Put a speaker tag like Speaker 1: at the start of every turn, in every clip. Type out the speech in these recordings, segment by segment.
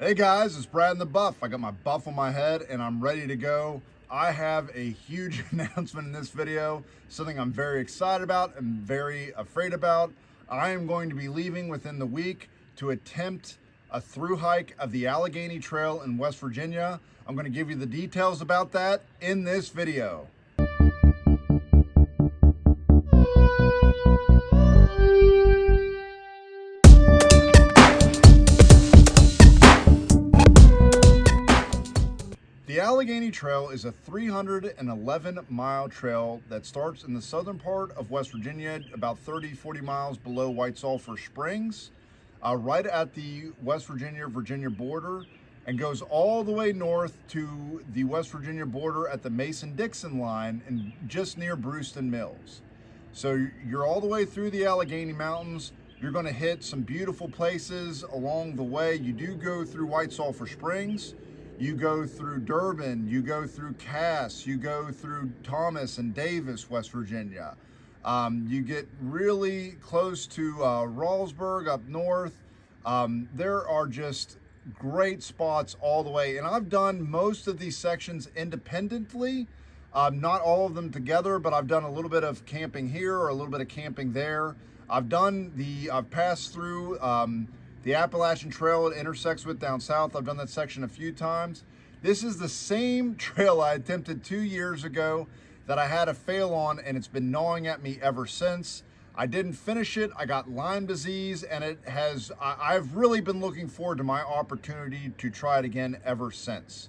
Speaker 1: Hey guys, it's Brad and the Buff. I got my buff on my head and I'm ready to go. I have a huge announcement in this video, something I'm very excited about and very afraid about. I am going to be leaving within the week to attempt a through hike of the Allegheny Trail in West Virginia. I'm going to give you the details about that in this video. The Allegheny Trail is a 311-mile trail that starts in the southern part of West Virginia, about 30-40 miles below White Sulphur Springs, right at the West Virginia border, and goes all the way north to the West Virginia border at the Mason-Dixon line and just near Brewston Mills. So you're all the way through the Allegheny Mountains. You're going to hit some beautiful places along the way. You do go through White Sulphur Springs. You go through Durbin, you go through Cass, you go through Thomas and Davis, West Virginia. You get really close to Ralsburg up north. There are just great spots all the way. And I've done most of these sections independently, not all of them together, but I've done a little bit of camping here or a little bit of camping there. I've passed through the Appalachian Trail it intersects with down south. I've done that section a few times. This is the same trail I attempted 2 years ago that I had a fail on, and it's been gnawing at me ever since. I didn't finish it. I got Lyme disease, and I've really been looking forward to my opportunity to try it again ever since.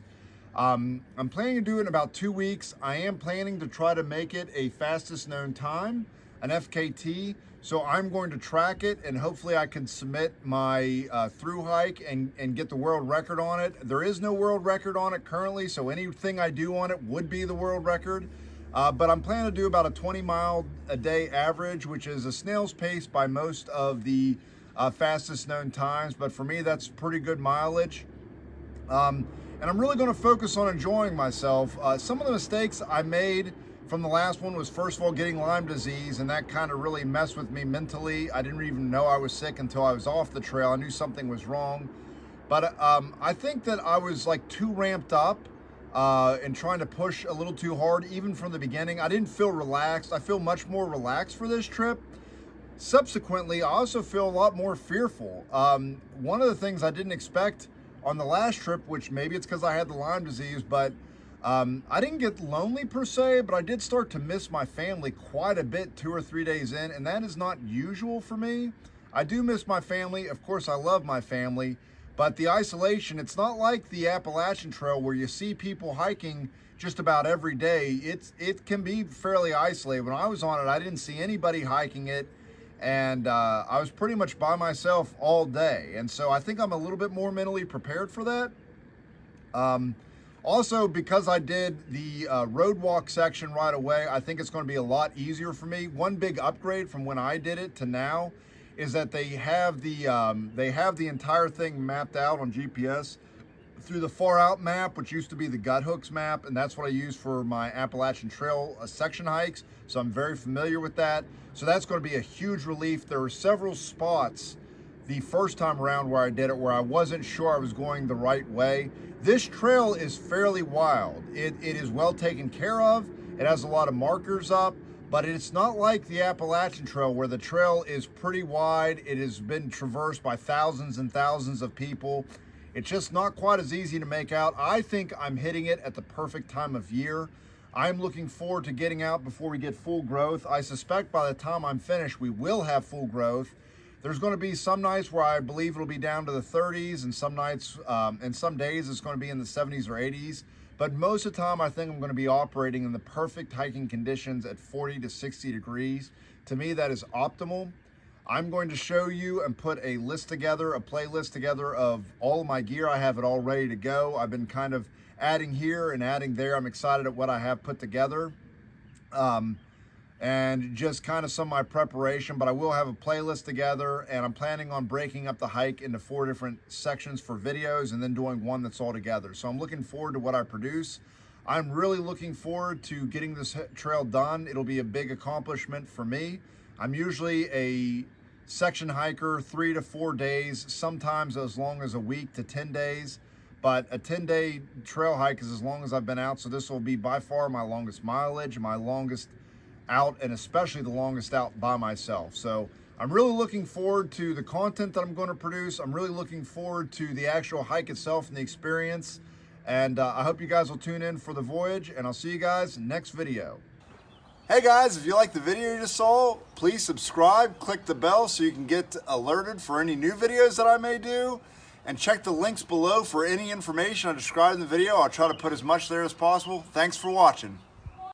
Speaker 1: I'm planning to do it in about 2 weeks. I am planning to try to make it a fastest known time, an FKT. So I'm going to track it, and hopefully I can submit my through hike and get the world record on it. There is no world record on it currently, so anything I do on it would be the world record. But I'm planning to do about a 20-mile a day average, which is a snail's pace by most of the fastest known times. But for me, that's pretty good mileage. And I'm really going to focus on enjoying myself. Some of the mistakes I made from the last one was, first of all, getting Lyme disease, and that kind of really messed with me mentally. I didn't even know I was sick until I was off the trail. I knew something was wrong. But I think that I was like too ramped up and trying to push a little too hard, even from the beginning. I didn't feel relaxed. I feel much more relaxed for this trip. Subsequently, I also feel a lot more fearful. One of the things I didn't expect on the last trip, which maybe it's because I had the Lyme disease, but I didn't get lonely per se, but I did start to miss my family quite a bit 2 or 3 days in, and that is not usual for me. I do miss my family. Of course, I love my family, but the isolation, it's not like the Appalachian Trail where you see people hiking just about every day. It can be fairly isolated. When I was on it, I didn't see anybody hiking it, and I was pretty much by myself all day. And so I think I'm a little bit more mentally prepared for that. Also, because I did the road walk section right away, I think it's going to be a lot easier for me. One big upgrade from when I did it to now is that they have the entire thing mapped out on GPS through the Far Out map, which used to be the Gut Hooks map, and that's what I use for my Appalachian Trail section hikes. So I'm very familiar with that. So that's going to be a huge relief. There were several spots the first time around where I did it where I wasn't sure I was going the right way. This trail is fairly wild. It is well taken care of. It has a lot of markers up, but it's not like the Appalachian Trail where the trail is pretty wide. It has been traversed by thousands and thousands of people. It's just not quite as easy to make out. I think I'm hitting it at the perfect time of year. I'm looking forward to getting out before we get full growth. I suspect by the time I'm finished, we will have full growth. There's going to be some nights where I believe it'll be down to the 30s, and some nights and some days it's going to be in the 70s or 80s. But most of the time, I think I'm going to be operating in the perfect hiking conditions at 40 to 60 degrees. To me, that is optimal. I'm going to show you and put a list together, a playlist together of all of my gear. I have it all ready to go. I've been kind of adding here and adding there. I'm excited at what I have put together. And just kind of some of my preparation, but I will have a playlist together, and I'm planning on breaking up the hike into 4 different sections for videos and then doing one that's all together. So I'm looking forward to what I produce. I'm really looking forward to getting this trail done. It'll be a big accomplishment for me. I'm usually a section hiker, 3 to 4 days, sometimes as long as a week to 10 days. But a 10-day trail hike is as long as I've been out. So this will be by far my longest mileage, my longest out, and especially the longest out by myself. So I'm really looking forward to the content that I'm going to produce. I'm really looking forward to the actual hike itself and the experience. And I hope you guys will tune in for the voyage, and I'll see you guys next video. Hey guys, if you like the video you just saw, please subscribe, click the bell so you can get alerted for any new videos that I may do, and check the links below for any information I described in the video. I'll try to put as much there as possible. Thanks for watching.